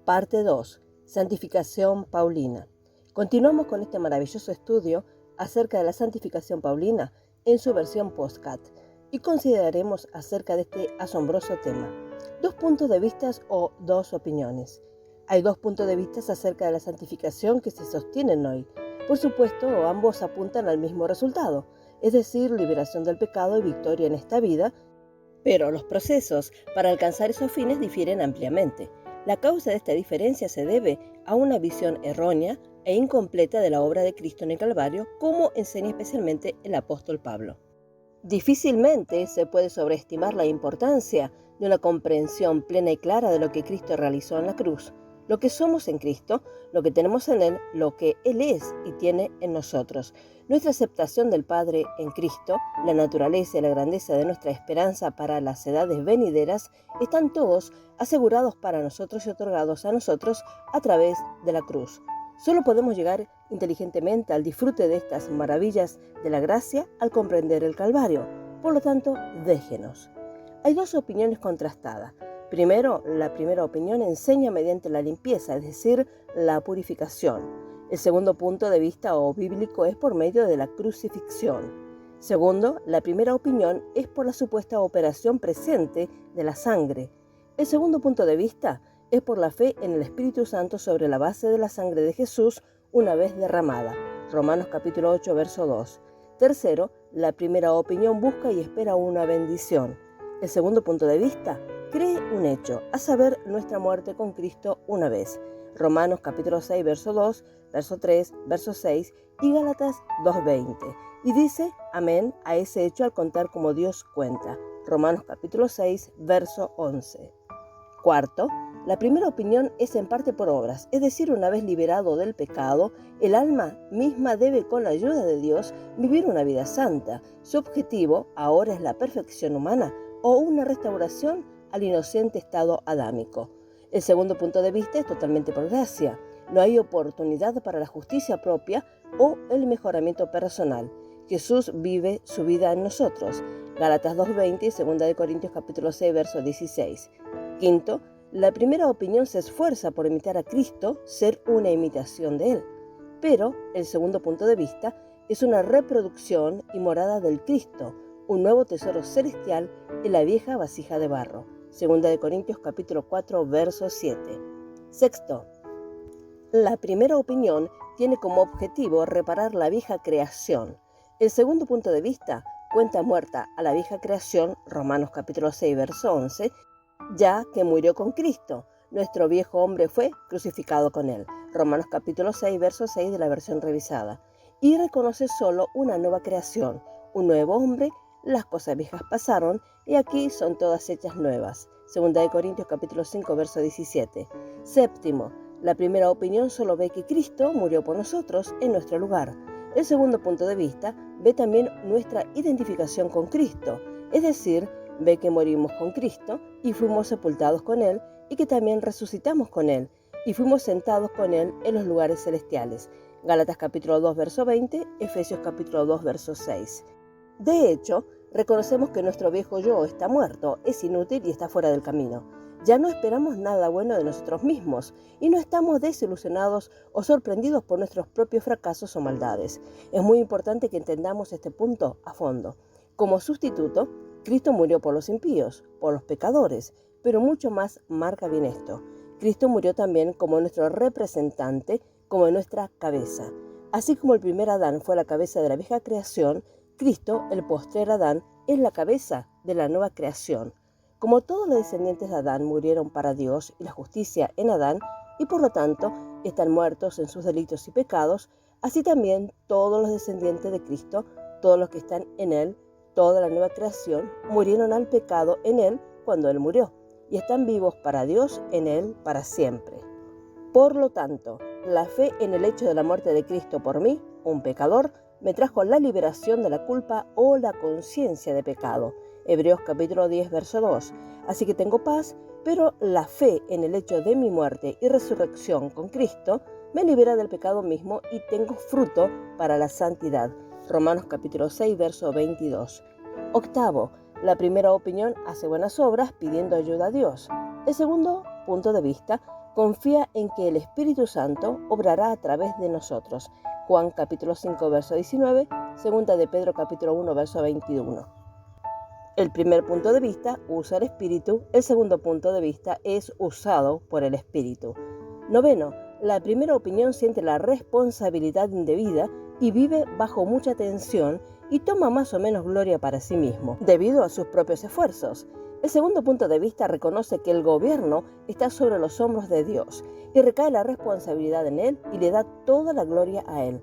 Parte 2. Santificación paulina. Continuamos con este maravilloso estudio acerca de la santificación paulina en su versión podcast y consideraremos acerca de este asombroso tema. Dos puntos de vista o dos opiniones. Hay dos puntos de vista acerca de la santificación que se sostienen hoy. Por supuesto, ambos apuntan al mismo resultado, es decir, liberación del pecado y victoria en esta vida, pero los procesos para alcanzar esos fines difieren ampliamente. La causa de esta diferencia se debe a una visión errónea e incompleta de la obra de Cristo en el Calvario, como enseña especialmente el apóstol Pablo. Difícilmente se puede sobreestimar la importancia de una comprensión plena y clara de lo que Cristo realizó en la cruz, lo que somos en Cristo, lo que tenemos en Él, lo que Él es y tiene en nosotros. Nuestra aceptación del Padre en Cristo, la naturaleza y la grandeza de nuestra esperanza para las edades venideras, están todos asegurados para nosotros y otorgados a nosotros a través de la cruz. Solo podemos llegar inteligentemente al disfrute de estas maravillas de la gracia al comprender el Calvario. Por lo tanto, déjenos. Hay dos opiniones contrastadas. Primero, la primera opinión enseña mediante la limpieza, es decir, la purificación. El segundo punto de vista o bíblico es por medio de la crucifixión. Segundo, la primera opinión es por la supuesta operación presente de la sangre. El segundo punto de vista es por la fe en el Espíritu Santo sobre la base de la sangre de Jesús una vez derramada. Romanos capítulo 8, verso 2. Tercero, la primera opinión busca y espera una bendición. El segundo punto de vista cree un hecho, a saber, nuestra muerte con Cristo una vez. Romanos capítulo 6, verso 2, verso 3, verso 6 y Gálatas 2:20. Y dice amén a ese hecho al contar como Dios cuenta. Romanos capítulo 6, verso 11. Cuarto, la primera opinión es en parte por obras, es decir, una vez liberado del pecado, el alma misma debe con la ayuda de Dios vivir una vida santa. Su objetivo ahora es la perfección humana o una restauración al inocente estado adámico. El segundo punto de vista es totalmente por gracia. No hay oportunidad para la justicia propia o el mejoramiento personal. Jesús vive su vida en nosotros. Gálatas 2:20 y 2 Corintios capítulo 6, verso 16. Quinto, la primera opinión se esfuerza por imitar a Cristo, ser una imitación de Él. Pero el segundo punto de vista es una reproducción y morada del Cristo, un nuevo tesoro celestial en la vieja vasija de barro. 2 Corintios capítulo 4, verso 7. Sexto, la primera opinión tiene como objetivo reparar la vieja creación. El segundo punto de vista cuenta muerta a la vieja creación, Romanos capítulo 6, verso 11, ya que murió con Cristo. Nuestro viejo hombre fue crucificado con él. Romanos capítulo 6, verso 6 de la versión revisada. Y reconoce solo una nueva creación, un nuevo hombre. Las cosas viejas pasaron y aquí son todas hechas nuevas. 2 Corintios capítulo 5, verso 17. Séptimo, la primera opinión solo ve que Cristo murió por nosotros en nuestro lugar. El segundo punto de vista ve también nuestra identificación con Cristo, es decir, ve que morimos con Cristo y fuimos sepultados con Él y que también resucitamos con Él y fuimos sentados con Él en los lugares celestiales. Gálatas capítulo 2, verso 20, Efesios capítulo 2, verso 6. De hecho, reconocemos que nuestro viejo yo está muerto, es inútil y está fuera del camino. Ya no esperamos nada bueno de nosotros mismos y no estamos desilusionados o sorprendidos por nuestros propios fracasos o maldades. Es muy importante que entendamos este punto a fondo. Como sustituto, Cristo murió por los impíos, por los pecadores, pero mucho más marca bien esto. Cristo murió también como nuestro representante, como nuestra cabeza. Así como el primer Adán fue la cabeza de la vieja creación, Cristo, el postrer Adán, es la cabeza de la nueva creación. Como todos los descendientes de Adán murieron para Dios y la justicia en Adán, y por lo tanto están muertos en sus delitos y pecados, así también todos los descendientes de Cristo, todos los que están en Él, toda la nueva creación, murieron al pecado en Él cuando Él murió, y están vivos para Dios en Él para siempre. Por lo tanto, la fe en el hecho de la muerte de Cristo por mí, un pecador, me trajo la liberación de la culpa o la conciencia de pecado. Hebreos capítulo 10, verso 2. Así que tengo paz, pero la fe en el hecho de mi muerte y resurrección con Cristo me libera del pecado mismo y tengo fruto para la santidad. Romanos capítulo 6, verso 22. Octavo, la primera opinión hace buenas obras pidiendo ayuda a Dios. El segundo punto de vista confía en que el Espíritu Santo obrará a través de nosotros. Juan capítulo 5, verso 19, segunda de Pedro capítulo 1, verso 21. El primer punto de vista usa el Espíritu, el segundo punto de vista es usado por el Espíritu. Noveno, la primera opinión siente la responsabilidad indebida y vive bajo mucha tensión y toma más o menos gloria para sí mismo, debido a sus propios esfuerzos. El segundo punto de vista reconoce que el gobierno está sobre los hombros de Dios y recae la responsabilidad en Él y le da toda la gloria a Él,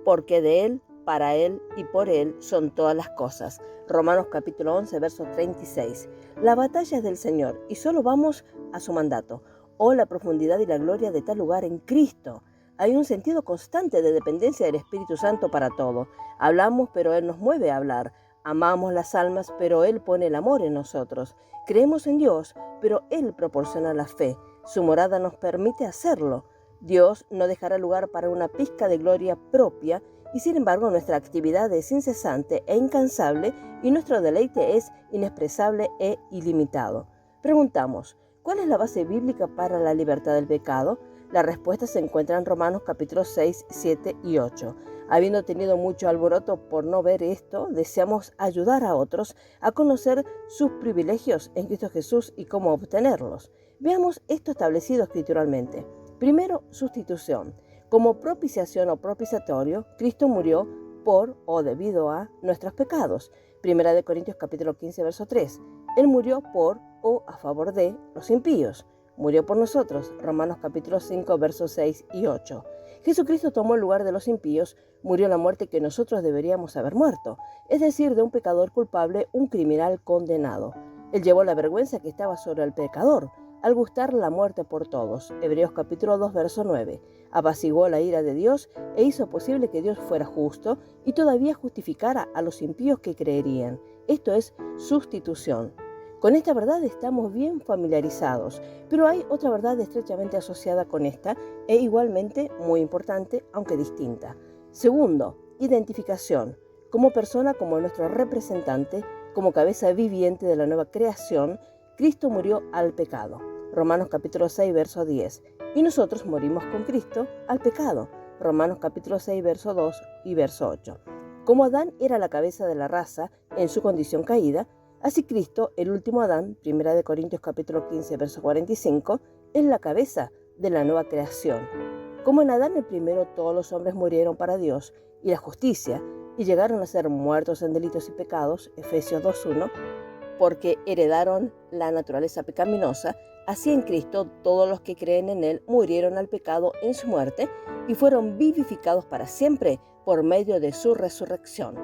porque de Él, para Él y por Él son todas las cosas. Romanos capítulo 11, verso 36. La batalla es del Señor y solo vamos a su mandato. Oh, la profundidad y la gloria de tal lugar en Cristo. Hay un sentido constante de dependencia del Espíritu Santo para todo. Hablamos, pero Él nos mueve a hablar. Amamos las almas, pero Él pone el amor en nosotros. Creemos en Dios, pero Él proporciona la fe. Su morada nos permite hacerlo. Dios no dejará lugar para una pizca de gloria propia y sin embargo nuestra actividad es incesante e incansable y nuestro deleite es inexpresable e ilimitado. Preguntamos, ¿cuál es la base bíblica para la libertad del pecado? La respuesta se encuentra en Romanos capítulos 6, 7 y 8. Habiendo tenido mucho alboroto por no ver esto, deseamos ayudar a otros a conocer sus privilegios en Cristo Jesús y cómo obtenerlos. Veamos esto establecido escrituralmente. Primero, sustitución. Como propiciación o propiciatorio, Cristo murió por o debido a nuestros pecados. Primera de Corintios capítulo 15, verso 3. Él murió por o a favor de los impíos. Murió por nosotros. Romanos capítulo 5, versos 6 y 8. Jesucristo tomó el lugar de los impíos, murió la muerte que nosotros deberíamos haber muerto, es decir, de un pecador culpable, un criminal condenado. Él llevó la vergüenza que estaba sobre el pecador, al gustar la muerte por todos. Hebreos capítulo 2, verso 9. Apaciguó la ira de Dios e hizo posible que Dios fuera justo y todavía justificara a los impíos que creerían. Esto es sustitución. Con esta verdad estamos bien familiarizados, pero hay otra verdad estrechamente asociada con esta e igualmente muy importante, aunque distinta. Segundo, identificación. Como persona, como nuestro representante, como cabeza viviente de la nueva creación, Cristo murió al pecado. Romanos capítulo 6, verso 10. Y nosotros morimos con Cristo al pecado. Romanos capítulo 6, verso 2 y verso 8. Como Adán era la cabeza de la raza en su condición caída, así Cristo, el último Adán, 1 de Corintios capítulo 15, verso 45, es la cabeza de la nueva creación. Como en Adán el primero todos los hombres murieron para Dios y la justicia y llegaron a ser muertos en delitos y pecados, Efesios 2:1, porque heredaron la naturaleza pecaminosa, así en Cristo todos los que creen en Él murieron al pecado en su muerte y fueron vivificados para siempre por medio de su resurrección.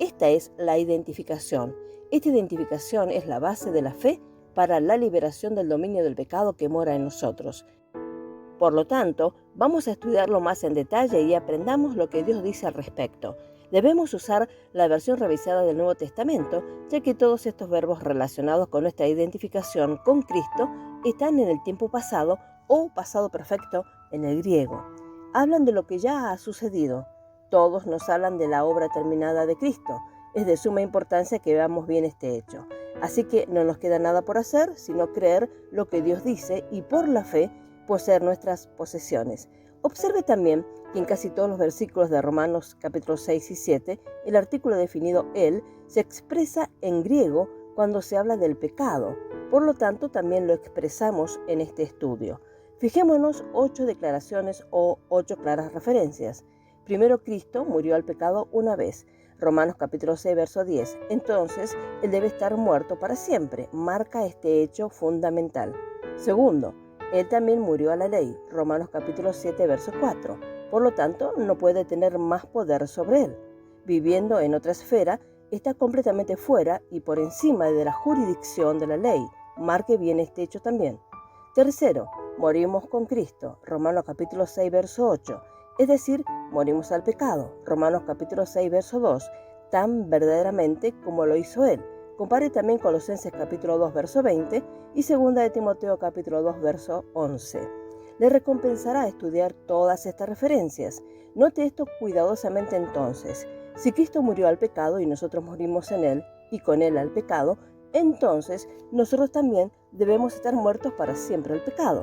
Esta es la identificación. Esta identificación es la base de la fe para la liberación del dominio del pecado que mora en nosotros. Por lo tanto, vamos a estudiarlo más en detalle y aprendamos lo que Dios dice al respecto. Debemos usar la versión revisada del Nuevo Testamento, ya que todos estos verbos relacionados con nuestra identificación con Cristo están en el tiempo pasado o pasado perfecto en el griego. Hablan de lo que ya ha sucedido. Todos nos hablan de la obra terminada de Cristo. Es de suma importancia que veamos bien este hecho. Así que no nos queda nada por hacer, sino creer lo que Dios dice y por la fe poseer nuestras posesiones. Observe también que en casi todos los versículos de Romanos capítulos 6 y 7, el artículo definido él se expresa en griego cuando se habla del pecado. Por lo tanto, también lo expresamos en este estudio. Fijémonos 8 declaraciones o 8 claras referencias. Primero, Cristo murió al pecado una vez. Romanos capítulo 6, verso 10. Entonces, Él debe estar muerto para siempre. Marca este hecho fundamental. Segundo, Él también murió a la ley. Romanos capítulo 7, verso 4. Por lo tanto, no puede tener más poder sobre Él. Viviendo en otra esfera, está completamente fuera y por encima de la jurisdicción de la ley. Marque bien este hecho también. Tercero, morimos con Cristo. Romanos capítulo 6, verso 8. Es decir, morimos al pecado. Romanos capítulo 6, verso 2, tan verdaderamente como lo hizo Él. Compare también Colosenses capítulo 2, verso 20 y 2 de Timoteo capítulo 2, verso 11. Le recompensará estudiar todas estas referencias. Note esto cuidadosamente entonces. Si Cristo murió al pecado y nosotros morimos en Él y con Él al pecado, entonces nosotros también debemos estar muertos para siempre al pecado.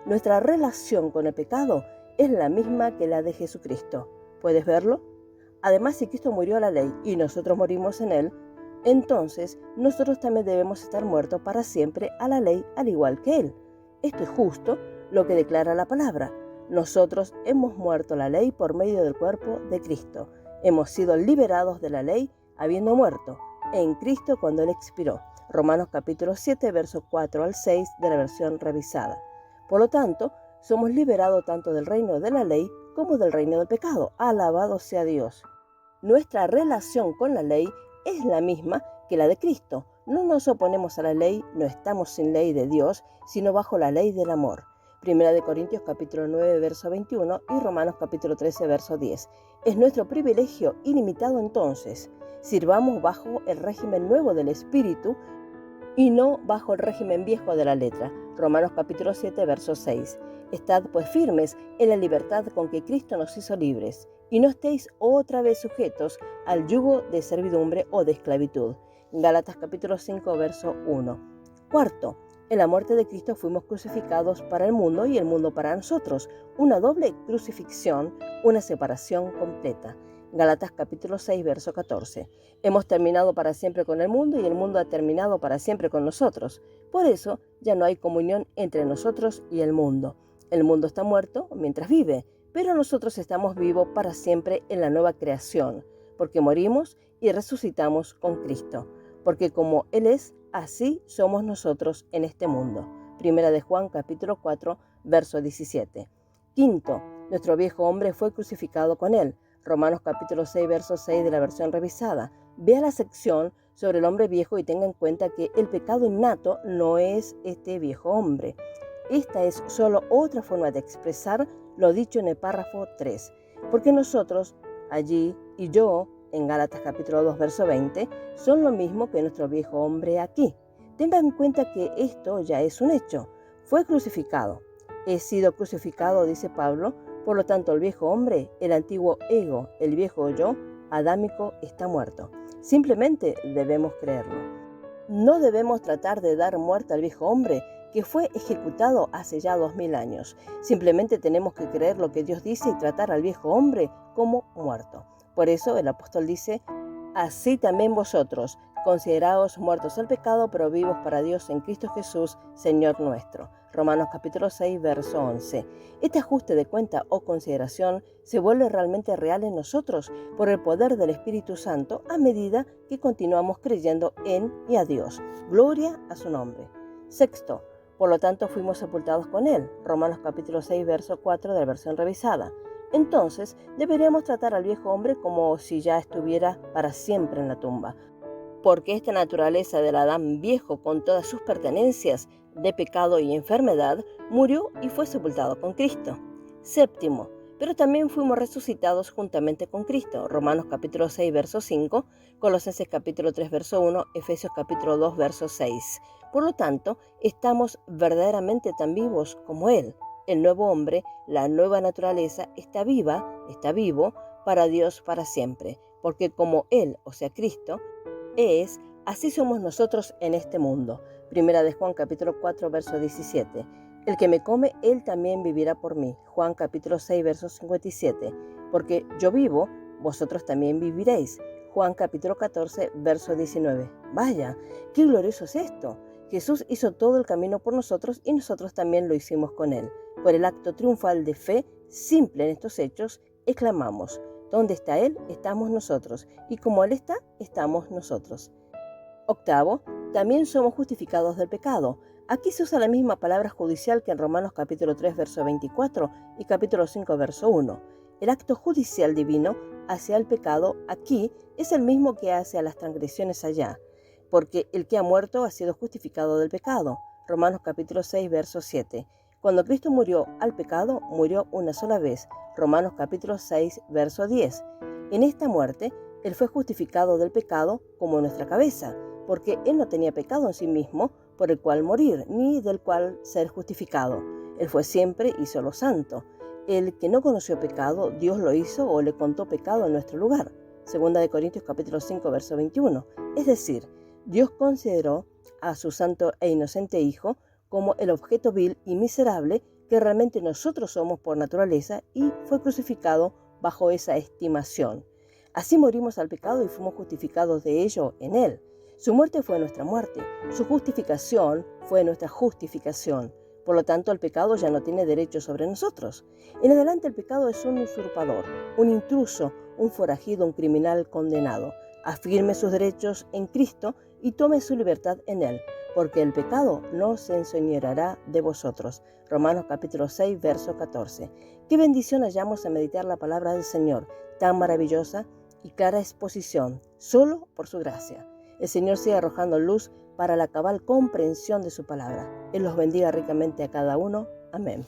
nuestra relación con el pecado es la misma que la de Jesucristo. ¿Puedes verlo? Además, si Cristo murió a la ley y nosotros morimos en él, entonces nosotros también debemos estar muertos para siempre a la ley al igual que él. Esto es justo lo que declara la palabra. Nosotros hemos muerto a la ley por medio del cuerpo de Cristo. Hemos sido liberados de la ley habiendo muerto en Cristo cuando él expiró. Romanos capítulo 7, versos 4 al 6 de la versión revisada. Por lo tanto, somos liberados tanto del reino de la ley como del reino del pecado. Alabado sea Dios. Nuestra relación con la ley es la misma que la de Cristo. No nos oponemos a la ley, no estamos sin ley de Dios, sino bajo la ley del amor. Primera de Corintios capítulo 9, verso 21 y Romanos capítulo 13, verso 10. Es nuestro privilegio ilimitado entonces. Sirvamos bajo el régimen nuevo del Espíritu y no bajo el régimen viejo de la letra. Romanos capítulo 7, verso 6. Estad pues firmes en la libertad con que Cristo nos hizo libres, y no estéis otra vez sujetos al yugo de servidumbre o de esclavitud. Gálatas capítulo 5, verso 1. Cuarto, en la muerte de Cristo fuimos crucificados para el mundo y el mundo para nosotros. Una doble crucifixión, una separación completa. Gálatas capítulo 6, verso 14. Hemos terminado para siempre con el mundo y el mundo ha terminado para siempre con nosotros. Por eso ya no hay comunión entre nosotros y el mundo. El mundo está muerto mientras vive, pero nosotros estamos vivos para siempre en la nueva creación, porque morimos y resucitamos con Cristo. Porque como Él es, así somos nosotros en este mundo. Primera de Juan capítulo 4, verso 17. Quinto, nuestro viejo hombre fue crucificado con Él. Romanos capítulo 6, verso 6 de la versión revisada. Vea la sección sobre el hombre viejo y tenga en cuenta que el pecado innato no es este viejo hombre. Esta es solo otra forma de expresar lo dicho en el párrafo 3. Porque nosotros, allí, y yo, en Gálatas capítulo 2, verso 20, son lo mismo que nuestro viejo hombre aquí. Tenga en cuenta que esto ya es un hecho. Fue crucificado. He sido crucificado, dice Pablo. Por lo tanto, el viejo hombre, el antiguo ego, el viejo yo, adámico, está muerto. Simplemente debemos creerlo. No debemos tratar de dar muerte al viejo hombre que fue ejecutado hace ya 2000 años. Simplemente tenemos que creer lo que Dios dice y tratar al viejo hombre como muerto. Por eso el apóstol dice, así también vosotros, consideraos muertos al pecado, pero vivos para Dios en Cristo Jesús, Señor nuestro. Romanos capítulo 6, verso 11. Este ajuste de cuenta o consideración se vuelve realmente real en nosotros por el poder del Espíritu Santo a medida que continuamos creyendo en y a Dios. Gloria a su nombre. Sexto, por lo tanto fuimos sepultados con Él. Romanos capítulo 6, verso 4 de la versión revisada. Entonces deberíamos tratar al viejo hombre como si ya estuviera para siempre en la tumba. Porque esta naturaleza del Adán viejo con todas sus pertenencias de pecado y enfermedad murió y fue sepultado con Cristo. Séptimo, pero también fuimos resucitados juntamente con Cristo. Romanos capítulo 6, verso 5, Colosenses capítulo 3, verso 1, Efesios capítulo 2, verso 6. Por lo tanto, estamos verdaderamente tan vivos como Él. El nuevo hombre, la nueva naturaleza, está vivo para Dios para siempre. Porque como Él, o sea Cristo, es, así somos nosotros en este mundo. Primera de Juan capítulo 4, verso 17. El que me come, él también vivirá por mí. Juan capítulo 6, verso 57. Porque yo vivo, vosotros también viviréis. Juan capítulo 14, verso 19. Vaya, qué glorioso es esto. Jesús hizo todo el camino por nosotros y nosotros también lo hicimos con Él. Por el acto triunfal de fe, simple en estos hechos, exclamamos, donde está Él, estamos nosotros, y como Él está, estamos nosotros. Octavo, también somos justificados del pecado. Aquí se usa la misma palabra judicial que en Romanos capítulo 3, verso 24 y capítulo 5, verso 1. El acto judicial divino hacia el pecado aquí es el mismo que hacia las transgresiones allá, porque el que ha muerto ha sido justificado del pecado. Romanos capítulo 6, verso 7. Cuando Cristo murió al pecado, murió una sola vez. Romanos capítulo 6, verso 10. En esta muerte, Él fue justificado del pecado como nuestra cabeza, porque Él no tenía pecado en sí mismo por el cual morir, ni del cual ser justificado. Él fue siempre y solo santo. El que no conoció pecado, Dios lo hizo o le contó pecado en nuestro lugar. Segunda de Corintios capítulo 5, verso 21. Es decir, Dios consideró a su santo e inocente Hijo como el objeto vil y miserable que realmente nosotros somos por naturaleza y fue crucificado bajo esa estimación. Así morimos al pecado y fuimos justificados de ello en Él. Su muerte fue nuestra muerte, su justificación fue nuestra justificación. Por lo tanto, el pecado ya no tiene derecho sobre nosotros. En adelante el pecado es un usurpador, un intruso, un forajido, un criminal condenado. Afirme sus derechos en Cristo y tome su libertad en Él, porque el pecado no se enseñoreará de vosotros. Romanos capítulo 6, verso 14. Qué bendición hallamos en meditar la palabra del Señor, tan maravillosa y clara exposición, solo por su gracia. El Señor sigue arrojando luz para la cabal comprensión de su palabra. Él los bendiga ricamente a cada uno. Amén.